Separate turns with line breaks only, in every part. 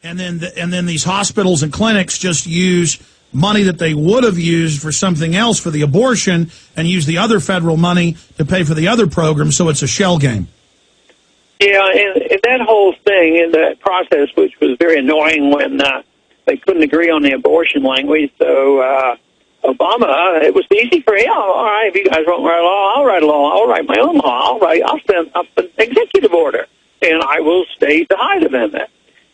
And then these hospitals and clinics just use money that they would have used for something else for the abortion and use the other federal money to pay for the other program, so it's a shell game.
Yeah, and that whole thing in that process, which was very annoying when they couldn't agree on the abortion language, so Obama, it was easy for him. All right, if you guys won't write a law, I'll write a law. I'll write my own law. I'll send up an executive order, and I will state the Hyde Amendment.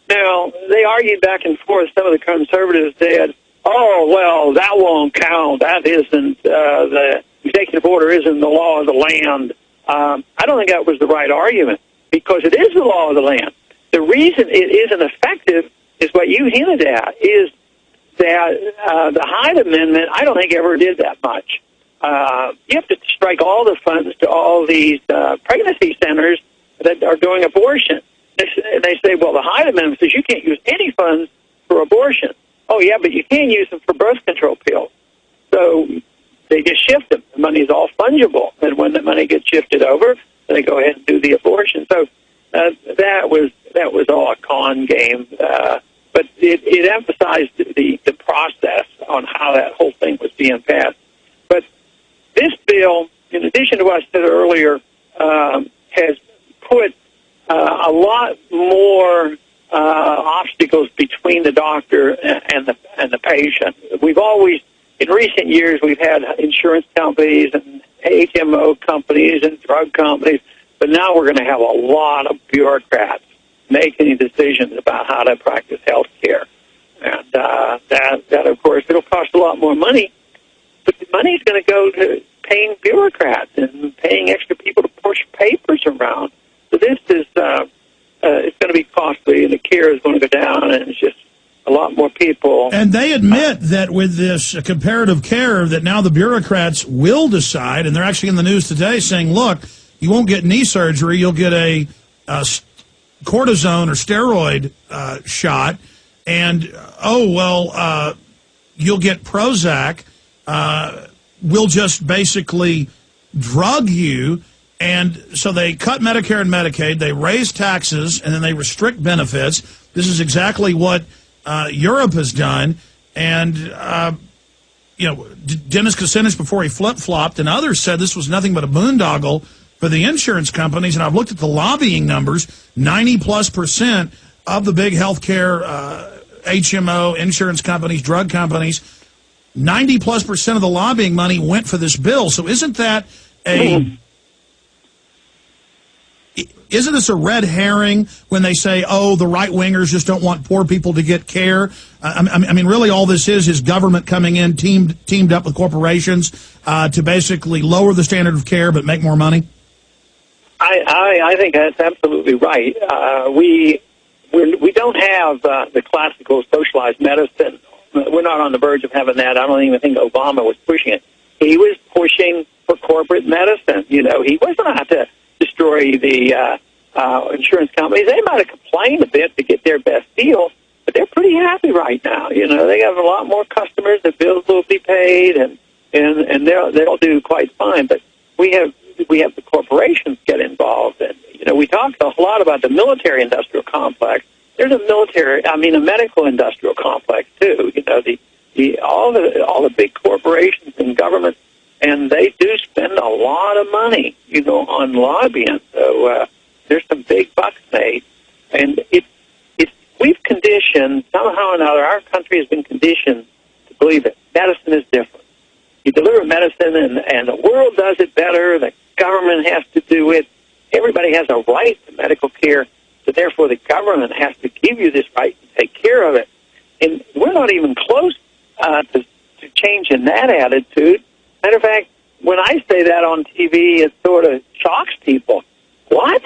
Now, they argued back and forth. Some of the conservatives said, oh, well, that won't count. That isn't, the executive order isn't the law of the land. I don't think that was the right argument, because it is the law of the land. The reason it isn't effective is what you hinted at, is that the Hyde Amendment, I don't think ever did that much. You have to strike all the funds to all these pregnancy centers that are doing abortion. They say, well, the Hyde Amendment says you can't use any funds for abortion. Oh, yeah, but you can use them for birth control pills. So they just shift them. The money is all fungible. And when the money gets shifted over, they go ahead and do the abortion. So that was all a con game. But it emphasized the process on how that whole thing was being passed. But this bill, in addition to what I said earlier, has put a lot more obstacles between the doctor and the patient. We've always, in recent years, we've had insurance companies and HMO companies and drug companies, but now we're going to have a lot of bureaucrats making decisions about how to practice health care. And that, of course, it'll cost a lot more money, but the money's going to go to paying bureaucrats and paying extra people to push papers around. So this is it's going to be costly, and the care is going to go down, and it's just a lot more people. And they admit that with this comparative care, that now the bureaucrats will decide, and they're actually in the news today saying, look, you won't get knee surgery, you'll get a cortisone or steroid shot, and, you'll get Prozac. We'll just basically drug you. And so they cut Medicare and Medicaid, they raise taxes, and then they restrict benefits. This is exactly what Europe has done. And, Dennis Kucinich, before he flip-flopped, and others said this was nothing but a boondoggle for the insurance companies. And I've looked at the lobbying numbers, 90+% of the big healthcare HMO, insurance companies, drug companies, 90+% of the lobbying money went for this bill. So isn't that Isn't this a red herring when they say, oh, the right-wingers just don't want poor people to get care? I mean, really all this is government coming in, teamed up with corporations to basically lower the standard of care but make more money? I think that's absolutely right. We don't have the classical socialized medicine. We're not on the verge of having that. I don't even think Obama was pushing it. He was pushing for corporate medicine. He wasn't out to destroy the insurance companies. They might have complained a bit to get their best deal, but they're pretty happy right now. They have a lot more customers. The bills will be paid, and they'll do quite fine. But we have the corporations get involved, and we talk a lot about the military-industrial complex. There's a medical-industrial complex too. All the big corporations and governments. And they do spend a lot of money, on lobbying. So there's some big bucks made. And we've conditioned, somehow or another, our country has been conditioned to believe that medicine is different. You deliver medicine and the world does it better, the government has to do it. Everybody has a right to medical care, so therefore the government has to give you this right to take care of it. And we're not even close to changing that attitude. Matter of fact, when I say that on TV, it sort of shocks people. What?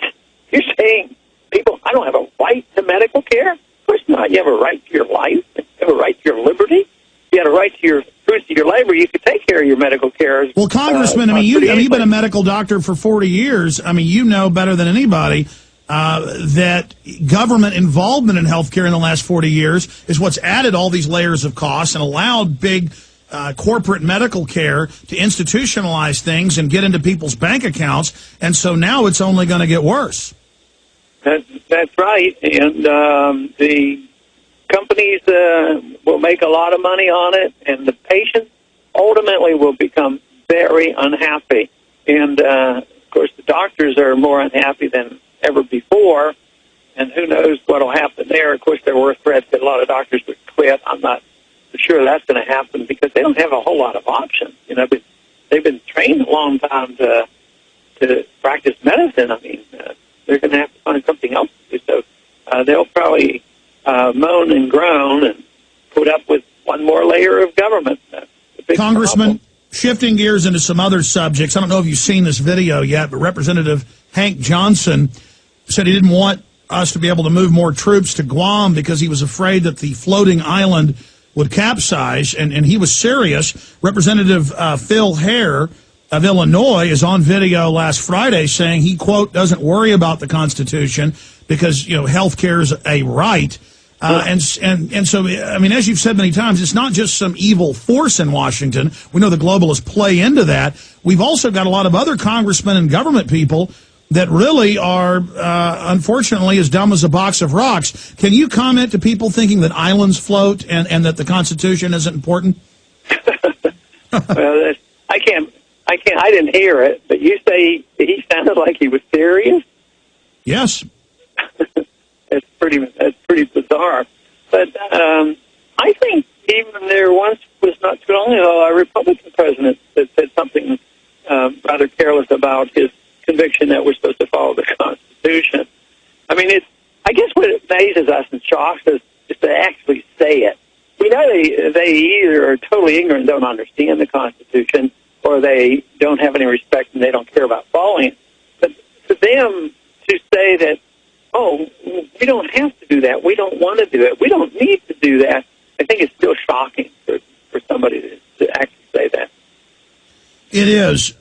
You're saying people, I don't have a right to medical care? Of course not. You have a right to your life. You have a right to your liberty. You have a right to your fruits of your labor. You could take care of your medical care. Well, Congressman, you've been a medical doctor for 40 years. You know better than anybody that government involvement in health care in the last 40 years is what's added all these layers of costs and allowed big corporate medical care to institutionalize things and get into people's bank accounts, and so now it's only going to get worse. That's right, and companies will make a lot of money on it, and the patients ultimately will become very unhappy. And, of course, the doctors are more unhappy than ever before, and who knows what will happen there. Of course, there were threats that a lot of doctors would quit. I'm not sure that's going to happen because they don't have a whole lot of options. You know, but they've been trained a long time to practice medicine. I mean, they're going to have to find something else to do. So they'll probably moan and groan and put up with one more layer of government.
Congressman, shifting gears into some other subjects, I don't know if you've seen this video yet, but Representative Hank Johnson said he didn't want us to be able to move more troops to Guam because he was afraid that the floating island would capsize, and he was serious. Representative Phil Hare of Illinois is on video last Friday saying he, quote, doesn't worry about the Constitution because, you know, health care is a right. And so, I mean, as you've said many times, it's not just some evil force in Washington. We know the globalists play into that. We've also got a lot of other congressmen and government people that really are, unfortunately, as dumb as a box of rocks. Can you comment to people thinking that islands float and that the Constitution isn't important?
Well, I didn't hear it, but you say he sounded like he was serious?
Yes.
That's pretty bizarre. But I think even there once was not too long ago a Republican president that said something rather careless about his conviction that we're supposed to follow the Constitution. I mean, I guess what amazes us and shocks us is to actually say it. We know they either are totally ignorant and don't understand the Constitution, or they don't have any respect and they don't care about following it. But for them to say that, oh, we don't have to do that, we don't want to do it, we don't need to do that, I think it's still shocking for somebody to actually say that.
It is.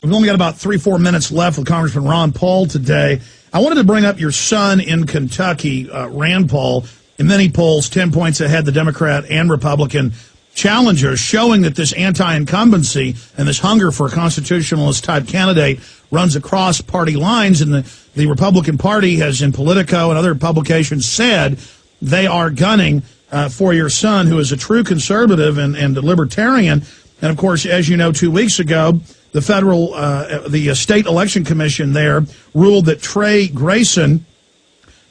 We've only got about 3-4 minutes left with Congressman Ron Paul today. I wanted to bring up your son in Kentucky, Rand Paul, in many polls, 10 points ahead the Democrat and Republican challengers, showing that this anti-incumbency and this hunger for a constitutionalist-type candidate runs across party lines, and the Republican Party has, in Politico and other publications, said they are gunning for your son, who is a true conservative and a libertarian. And, of course, as you know, 2 weeks ago, the state election commission there ruled that Trey Grayson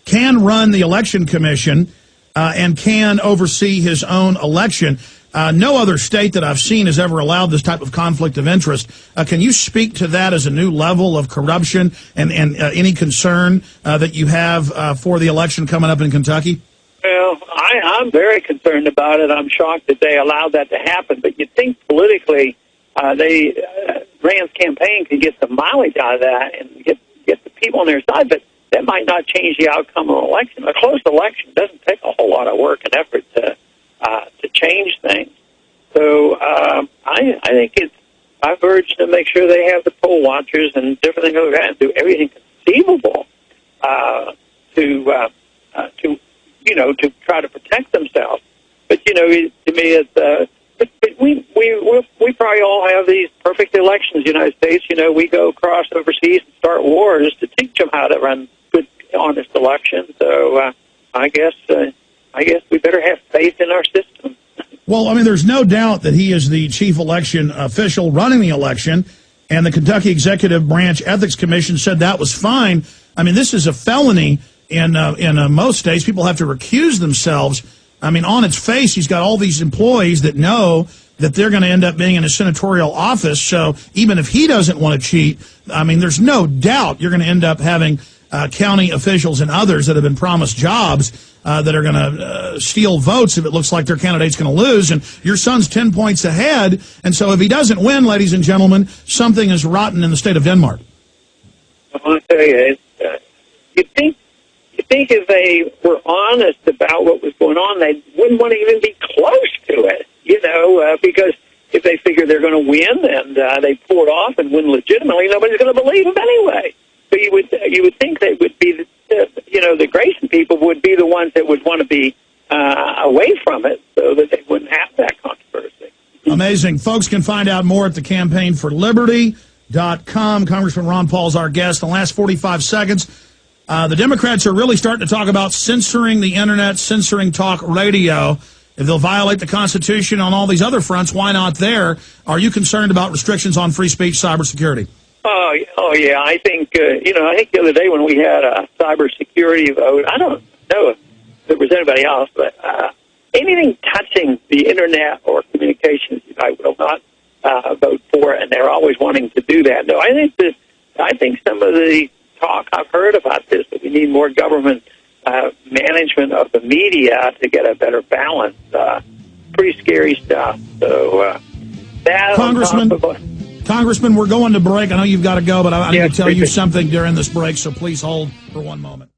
can run the election commission and can oversee his own election. No other state that I've seen has ever allowed this type of conflict of interest. Can you speak to that as a new level of corruption and any concern that you have for the election coming up in Kentucky?
Well, I'm very concerned about it. I'm shocked that they allowed that to happen. But you'd think politically Rand's campaign could get some mileage out of that and get the people on their side. But that might not change the outcome of an election. A close election doesn't take a whole lot of work and effort to change things. So I think I've urged to make sure they have the poll watchers and different things like that, and do everything conceivable to try to protect themselves. But to me, it's we probably all have these perfect elections in the United States. We go across overseas and start wars to teach them how to run good, honest elections. So I guess we better have faith in our system.
Well, I mean, there's no doubt that he is the chief election official running the election, and the Kentucky Executive Branch Ethics Commission said that was fine. I mean, this is a felony in most states. People have to recuse themselves. I mean, on its face, he's got all these employees that know that they're going to end up being in a senatorial office. So even if he doesn't want to cheat, I mean, there's no doubt you're going to end up having county officials and others that have been promised jobs that are going to steal votes if it looks like their candidate's going to lose. And your son's 10 points ahead. And so if he doesn't win, ladies and gentlemen, something is rotten in the state of Denmark.
I want to tell you, you think if they were honest about what was going on, they wouldn't want to even be close to it, because if they figure they're going to win and they pull it off and win legitimately, nobody's going to believe them anyway. So you would think they would be, the Grayson people would be the ones that would want to be away from it so that they wouldn't have that controversy.
Amazing. Folks can find out more at the campaignforliberty.com. Congressman Ron Paul's our guest. In the last 45 seconds, The Democrats are really starting to talk about censoring the internet, censoring talk radio. If they'll violate the Constitution on all these other fronts, why not there? Are you concerned about restrictions on free speech, cybersecurity?
Oh yeah. I think I think the other day when we had a cybersecurity vote, I don't know if there was anybody else, but anything touching the internet or communications, I will not vote for, and they're always wanting to do that. No, I think some of the talk I've heard about this, that we need more government management of the media to get a better balance. Pretty scary stuff. So that
Congressman, we're going to break. I know you've got to go, but I need to tell you something during this break, so please hold for one moment.